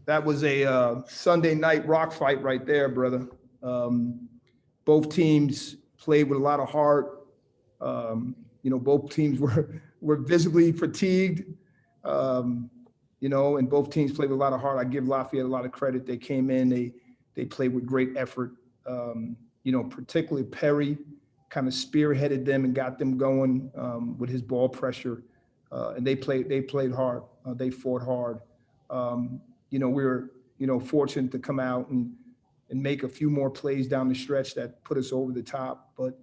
That was a Sunday night rock fight right there, brother. Both teams played with a lot of heart. Both teams were visibly fatigued. And both teams played with a lot of heart. I give Lafayette a lot of credit. They came in, they played with great effort. Particularly Perry kind of spearheaded them and got them going with his ball pressure. And they played hard. They fought hard. We were, fortunate to come out and make a few more plays down the stretch that put us over the top, but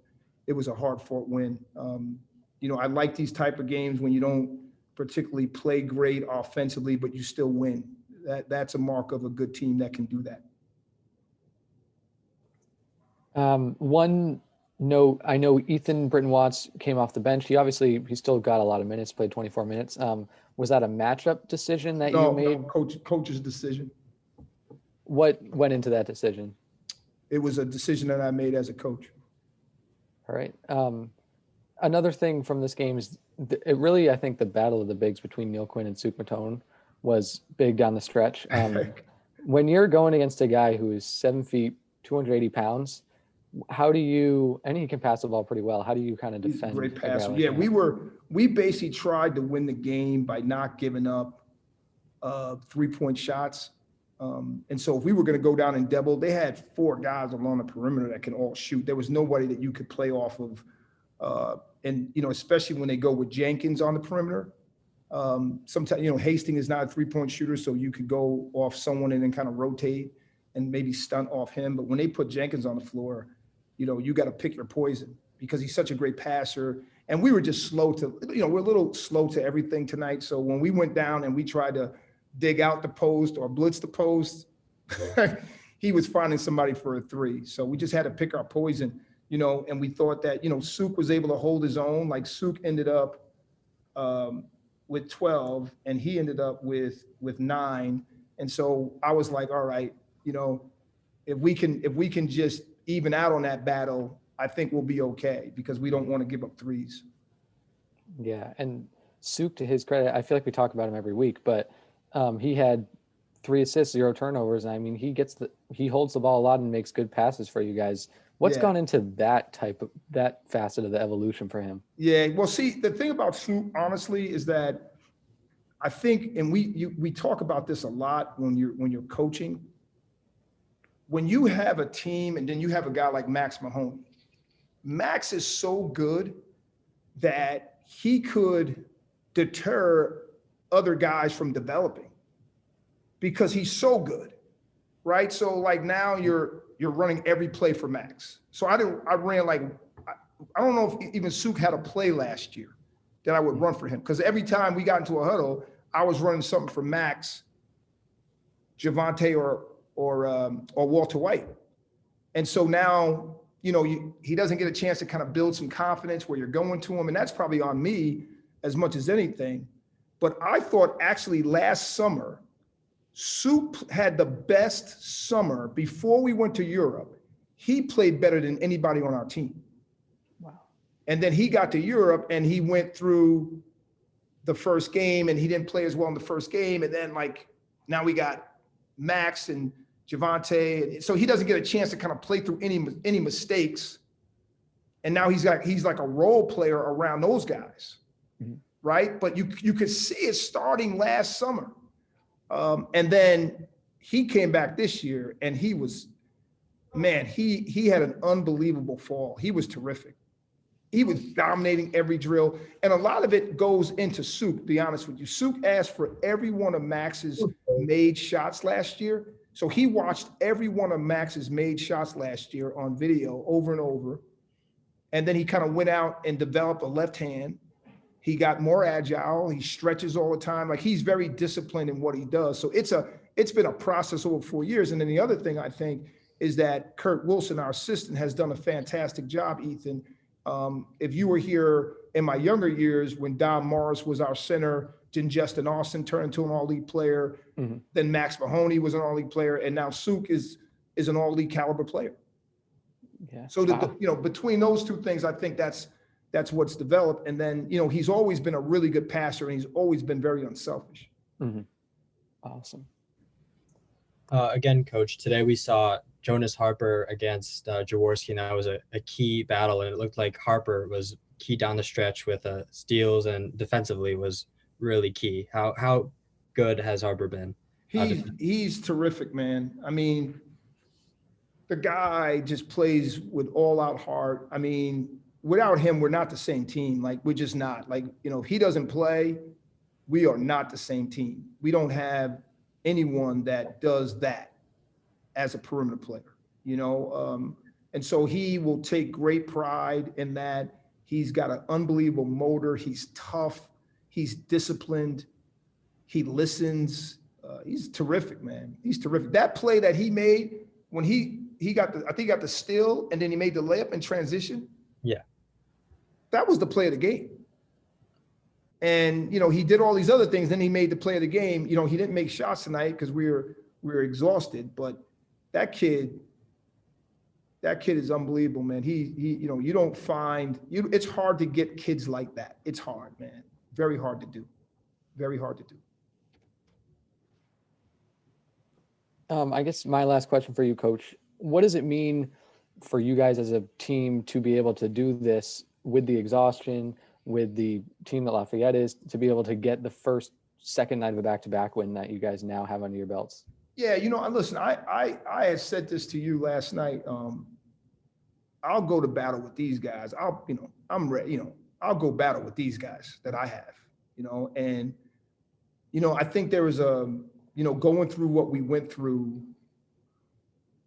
it was a hard-fought win. I like these type of games when you don't particularly play great offensively, but you still win. That's a mark of a good team that can do that. One note, I know Ethan Britton-Watts came off the bench. He still got a lot of minutes, played 24 minutes. Was that a matchup decision that you made? No, coach's decision. What went into that decision? It was a decision that I made as a coach. All right. Another thing from this game is I think the battle of the bigs between Neil Quinn and Suk Matone was big down the stretch. When you're going against a guy who is 7 feet, 280 pounds, and he can pass the ball pretty well. How do you kind of defend? He's a great passer. Yeah, we basically tried to win the game by not giving up 3-point shots. And so if we were going to go down and double, they had 4 guys along the perimeter that can all shoot. There was nobody that you could play off of. Especially when they go with Jenkins on the perimeter. Sometimes, Hastings is not a 3-point shooter, so you could go off someone and then kind of rotate and maybe stunt off him. But when they put Jenkins on the floor, you got to pick your poison because he's such a great passer. And we were just slow to, we're a little slow to everything tonight. So when we went down and we tried to dig out the post or blitz the post, he was finding somebody for a 3. So we just had to pick our poison, and we thought that, Suk was able to hold his own. Like Suk ended up with 12 and he ended up with 9. And so I was like, all right, if we can just even out on that battle, I think we'll be okay because we don't want to give up 3s. Yeah. And Suk, to his credit, I feel like we talk about him every week, but he had 3 assists, 0 turnovers. I mean, he holds the ball a lot and makes good passes for you guys. What's gone into that facet of the evolution for him? Yeah. Well, see, the thing about Suk, honestly, is that I think, and we talk about this a lot when you're coaching. When you have a team and then you have a guy like Max Mahoney, Max is so good that he could deter other guys from developing because he's so good, right? So like now you're running every play for Max. So I ran like, I don't know if even Suk had a play last year that I would run for him because every time we got into a huddle, I was running something for Max, Javante, or Walter White. And so now, he doesn't get a chance to kind of build some confidence where you're going to him. And that's probably on me as much as anything. But I thought actually last summer, Suk had the best summer before we went to Europe. He played better than anybody on our team. Wow. And then he got to Europe and he went through the first game and he didn't play as well in the first game. And then now we got Max and Javante. So he doesn't get a chance to kind of play through any mistakes. And now he's like a role player around those guys. Mm-hmm. Right? But you could see it starting last summer. And then he came back this year and he was, man, he had an unbelievable fall. He was terrific. He was dominating every drill. And a lot of it goes into Suk, to be honest with you. Suk asked for every one of Max's made shots last year. So he watched every one of Max's made shots last year on video over and over. And then he kind of went out and developed a left hand. He got more agile. He stretches all the time. Like he's very disciplined in what he does. So it's been a process over 4 years. And then the other thing I think is that Kurt Wilson, our assistant, has done a fantastic job, Ethan. If you were here in my younger years when Don Morris was our center, then Justin Austin turned into an all-league player. Mm-hmm. Then Max Mahoney was an all-league player. And now Suk is an all-league caliber player. Yeah. So between those two things, I think that's what's developed. And then, he's always been a really good passer and he's always been very unselfish. Mm-hmm. Awesome. Again, Coach, today we saw Jonas Harper against Jaworski, and that was a key battle, and it looked like Harper was key down the stretch with steals, and defensively was really key. How good has Harper been? He's terrific, man. I mean, the guy just plays with all out heart. I mean, without him, we're not the same team. Like, we're just not. Like, if he doesn't play, we are not the same team. We don't have anyone that does that as a perimeter player, and so he will take great pride in that. He's got an unbelievable motor. He's tough. He's disciplined. He listens. He's terrific, man. He's terrific. That play that he made when he got I think he got the steal and then he made the layup in transition. Yeah. That was the play of the game. And, he did all these other things. Then he made the play of the game. He didn't make shots tonight because we were exhausted, but that kid is unbelievable, man. He you don't find, it's hard to get kids like that. It's hard, man. Very hard to do. Very hard to do. I guess my last question for you, Coach, what does it mean for you guys as a team to be able to do this with the exhaustion, with the team that Lafayette is, to be able to get the second night of a back-to-back win that you guys now have under your belts? Yeah, listen, I had said this to you last night. I'll go to battle with these guys. I'm ready, I'll go battle with these guys that I have, and, I think there was going through what we went through,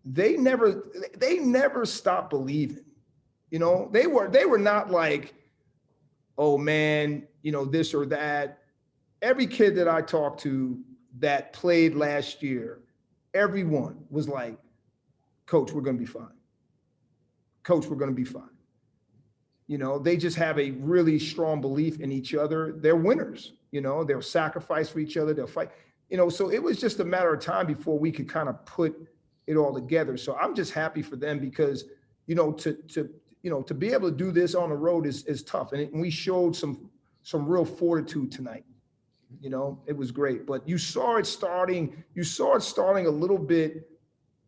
they never stopped believing, they were not like, oh man, this or that. Every kid that I talked to that played last year, everyone was like, Coach, we're going to be fine. Coach, we're going to be fine. They just have a really strong belief in each other. They're winners, they'll sacrifice for each other. They'll fight, so it was just a matter of time before we could kind of put it all together. So I'm just happy for them because, to be able to do this on the road is tough. And we showed some real fortitude tonight. It was great, but you saw it starting a little bit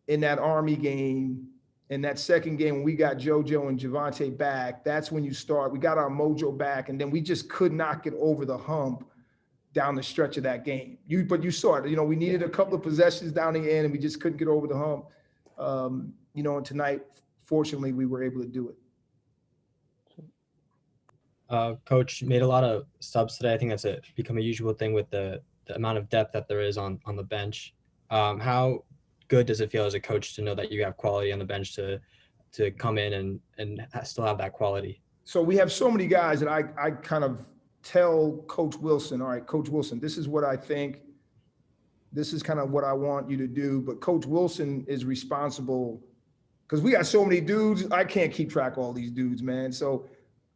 in that Army game. In that second game, when we got JoJo and Javante back, that's when we got our mojo back, and then we just could not get over the hump down the stretch of that game. But you saw it, we needed a couple of possessions down the end, and we just couldn't get over the hump. And tonight, fortunately, we were able to do it. Coach made a lot of subs today. I think that's become a usual thing with the amount of depth that there is on the bench. How good does it feel as a coach to know that you have quality on the bench to come in and still have that quality? So we have so many guys that I kind of tell Coach Wilson, all right, Coach Wilson, this is what I think. This is kind of what I want you to do. But Coach Wilson is responsible because we got so many dudes. I can't keep track of all these dudes, man. So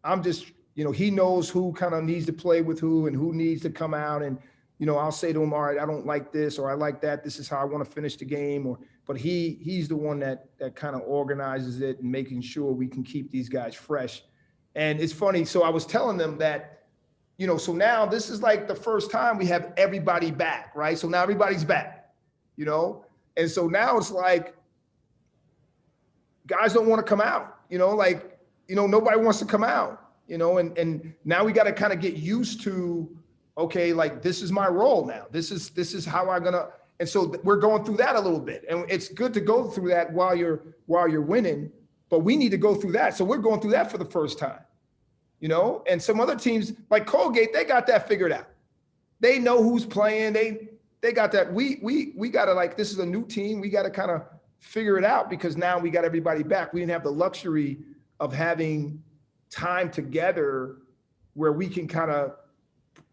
I'm just, he knows who kind of needs to play with who and who needs to come out. And, I'll say to him, all right, I don't like this or I like that. This is how I want to finish the game. But he's the one that kind of organizes it and making sure we can keep these guys fresh. And it's funny. So I was telling them that, so now this is like the first time we have everybody back, right? So now everybody's back, and so now it's like guys don't want to come out, nobody wants to come out, and now we got to kind of get used to, okay, like this is my role now. This is how I'm gonna, and so we're going through that a little bit, and it's good to go through that while you're winning, but we need to go through that. So we're going through that for the first time, and some other teams like Colgate, they got that figured out. They know who's playing. They got that. We got to, this is a new team. We got to kind of figure it out because now we got everybody back. We didn't have the luxury of having time together where we can kind of,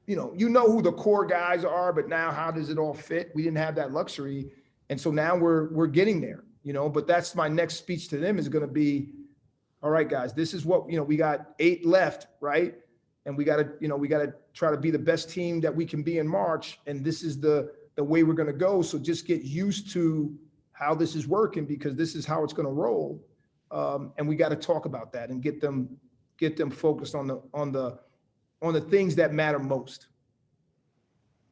who the core guys are, but now how does it all fit? We didn't have that luxury. And so now we're getting there, but that's my next speech to them is going to be, all right, guys, this is what, we got 8 left, right? And we got to try to be the best team that we can be in March. And this is the way we're going to go. So just get used to how this is working because this is how it's going to roll. And we got to talk about that and get them focused on the things that matter most.